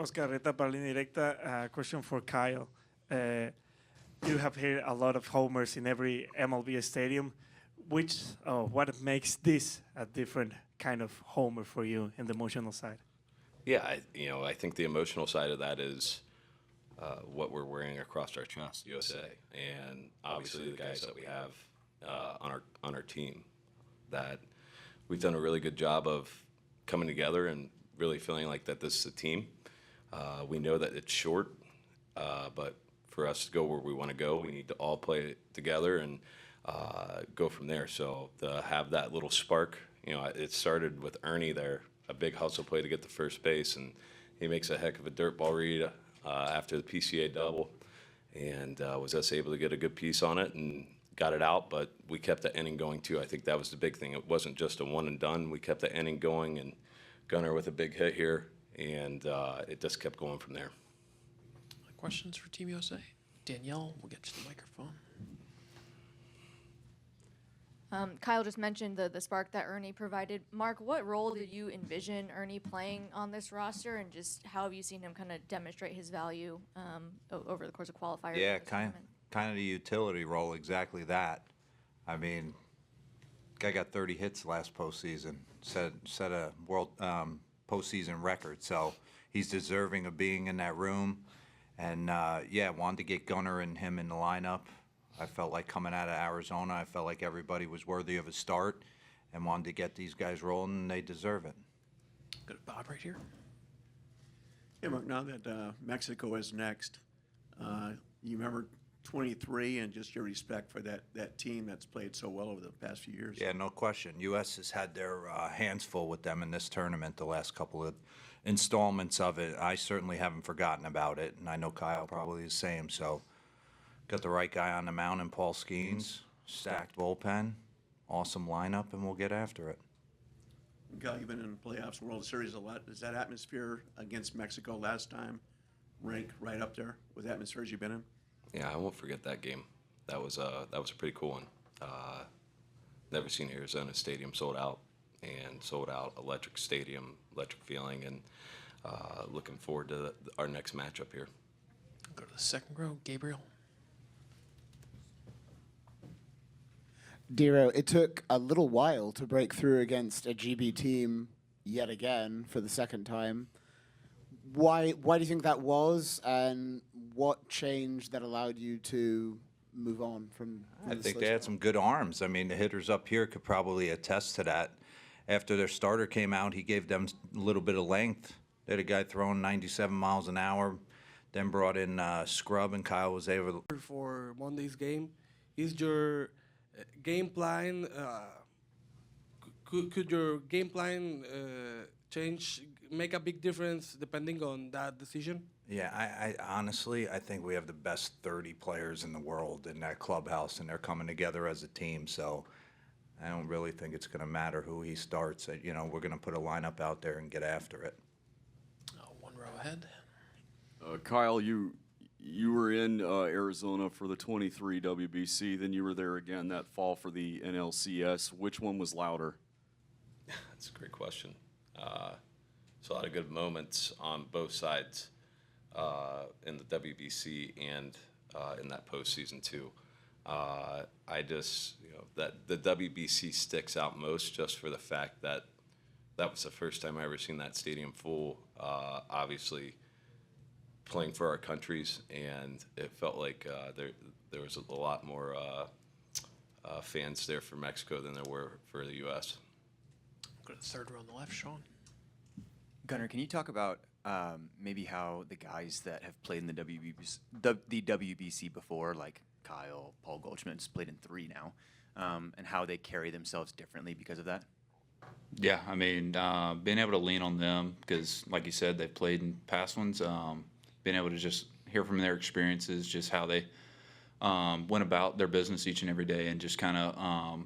Oscar Reta para Línea Directa. Question for Kyle. You have here a lot of homers in every MLB stadium. What makes this a different kind of homer for you in the emotional side? Yeah, I think the emotional side of that is what we're wearing across our chest, USA, and obviously the guys that we have on our team. That we've done a really good job of coming together and really feeling like that this is a team. We know that it's short, but for us to go where we want to go, we need to all play together and go from there. So to have that little spark, it started with Ernie there, a big hustle play to get to first base, and he makes a heck of a dirt ball read after the PCA double, and was us able to get a good piece on it and got it out, but we kept the inning going too. I think that was the big thing. It wasn't just a one and done. We kept the inning going, and Gunnar with a big hit here, and it just kept going from there. Questions for Team USA? Danielle, we'll get you the microphone. Kyle just mentioned the spark that Ernie provided. Mark, what role did you envision Ernie playing on this roster, and just how have you seen him kind of demonstrate his value over the course of qualifiers? Yeah, kind of the utility role, exactly that. I mean, guy got 30 hits last postseason, set a world postseason record, so he's deserving of being in that room. And wanted to get Gunnar and him in the lineup. I felt like coming out of Arizona, I felt like everybody was worthy of a start, and wanted to get these guys rolling, and they deserve it. Go to Bob right here. Yeah, Mark, now that Mexico is next, you remember 23 and just your respect for that team that's played so well over the past few years. Yeah, no question. U.S. has had their hands full with them in this tournament the last couple of installments of it. I certainly haven't forgotten about it, and I know Kyle probably the same. So got the right guy on the mound in Paul Skeens, stacked bullpen, awesome lineup, and we'll get after it. Kyle, you've been in playoffs, World Series a lot. Does that atmosphere against Mexico last time rank right up there with atmospheres you've been in? Yeah, I won't forget that game. That was a pretty cool one. Never seen Arizona Stadium sold out, electric stadium, electric feeling, and looking forward to our next matchup here. Go to the second row, Gabriel. Dero, it took a little while to break through against a GB team yet again for the second time. Why do you think that was, and what changed that allowed you to move on from I think they had some good arms. I mean, the hitters up here could probably attest to that. After their starter came out, he gave them a little bit of length. They had a guy throwing 97 miles an hour, then brought in Scrub, and Kyle was able to... For Monday's game, is your game plan, could your game plan change, make a big difference depending on that decision? Yeah, I honestly, I think we have the best 30 players in the world in that clubhouse, and they're coming together as a team. So I don't really think it's going to matter who he starts. We're going to put a lineup out there and get after it. One row ahead. Kyle, you were in Arizona for the 23 WBC, then you were there again that fall for the NLCS. Which one was louder? That's a great question. There's a lot of good moments on both sides in the WBC and in that postseason too. I just, that the WBC sticks out most just for the fact that that was the first time I ever seen that stadium full. Obviously, playing for our countries, and it felt like there was a lot more fans there for Mexico than there were for the U.S. Go to the third row on the left, Sean. Gunnar, can you talk about maybe how the guys that have played in the WBC before, like Kyle, Paul Goldschmidt's played in 3 now, and how they carry themselves differently because of that? Yeah, I mean, being able to lean on them because, like you said, they've played in past ones, being able to just hear from their experiences, just how they went about their business each and every day, and just kind of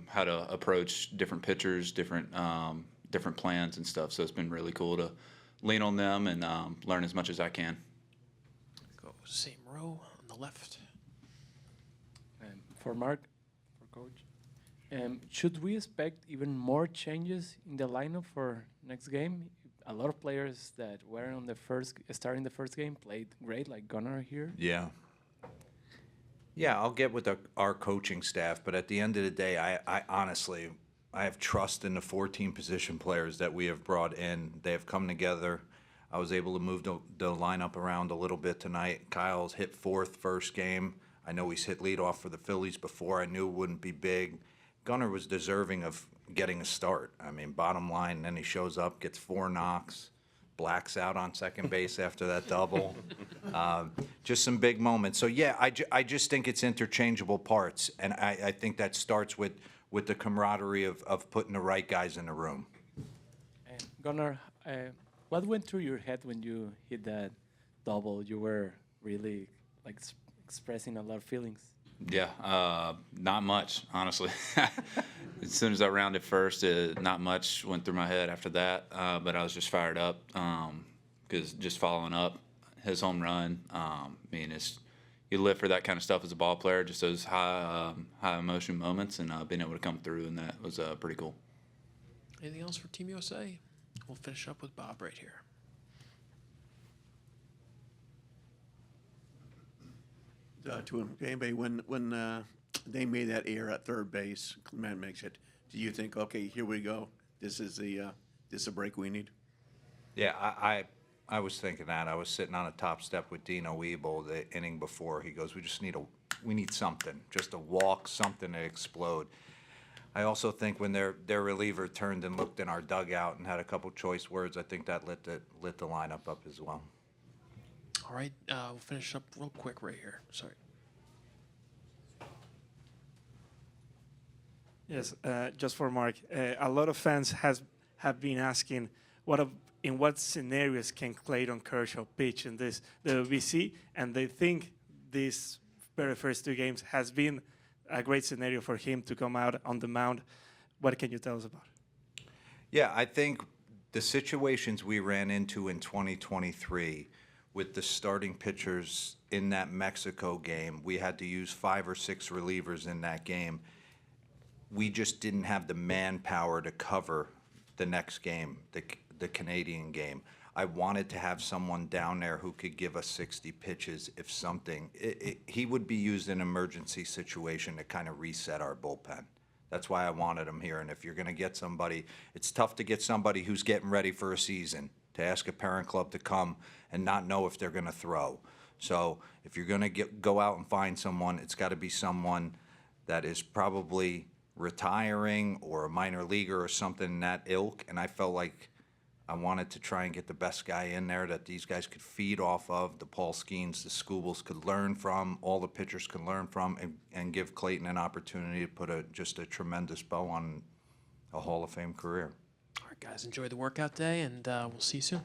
how to approach different pitchers, different plans and stuff. So it's been really cool to lean on them and learn as much as I can. Go same row on the left. For Mark, for Coach, should we expect even more changes in the lineup for next game? a lot of players that were on the starting the first game played great, like Gunnar here. Yeah. Yeah, I'll get with our coaching staff, but at the end of the day, I honestly, I have trust in the 14 position players that we have brought in. They have come together. I was able to move the lineup around a little bit tonight. Kyle's hit fourth first game. I know he's hit leadoff for the Phillies before. I knew it wouldn't be big. Gunnar was deserving of getting a start. I mean, bottom line, then he shows up, gets 4 knocks, blacks out on second base after that double. Just some big moments. So, yeah, I just think it's interchangeable parts, and I think that starts with the camaraderie of putting the right guys in the room. And Gunnar, what went through your head when you hit that double? You were really like expressing a lot of feelings. Yeah, not much, honestly. As soon as I rounded first, not much went through my head after that, but I was just fired up because just following up his home run, I mean, you live for that kind of stuff as a ball player, just those high emotion moments, and being able to come through, and that was pretty cool. Anything else for Team USA? We'll finish up with Bob right here. To anybody, when they made that error at third base, Clement makes it. Do you think, okay, here we go, this is a break we need? Yeah, I was thinking that. I was sitting on a top step with Dino Ebel the inning before. He goes, we need something, just a walk, something to explode. I also think when their reliever turned and looked in our dugout and had a couple choice words, I think that lit the lineup up as well. All right, we'll finish up real quick right here. Sorry. Yes, just for Mark, a lot of fans have been asking in what scenarios can Clayton Kershaw pitch in the WBC, and they think these very first 2 games has been a great scenario for him to come out on the mound. What can you tell us about it? Yeah, I think the situations we ran into in 2023 with the starting pitchers in that Mexico game, we had to use 5 or 6 relievers in that game. We just didn't have the manpower to cover the next game, the Canadian game. I wanted to have someone down there who could give us 60 pitches if something. He would be used in an emergency situation to kind of reset our bullpen. That's why I wanted him here. And if you're going to get somebody, it's tough to get somebody who's getting ready for a season, to ask a parent club to come and not know if they're going to throw. So if you're going to go out and find someone, it's got to be someone that is probably retiring or a minor leaguer or something in that ilk. And I felt like I wanted to try and get the best guy in there that these guys could feed off of, the Paul Skeens, the Skubals could learn from, all the pitchers could learn from, and give Clayton an opportunity to put just a tremendous bow on a Hall of Fame career. All right, guys, enjoy the workout day, and we'll see you soon.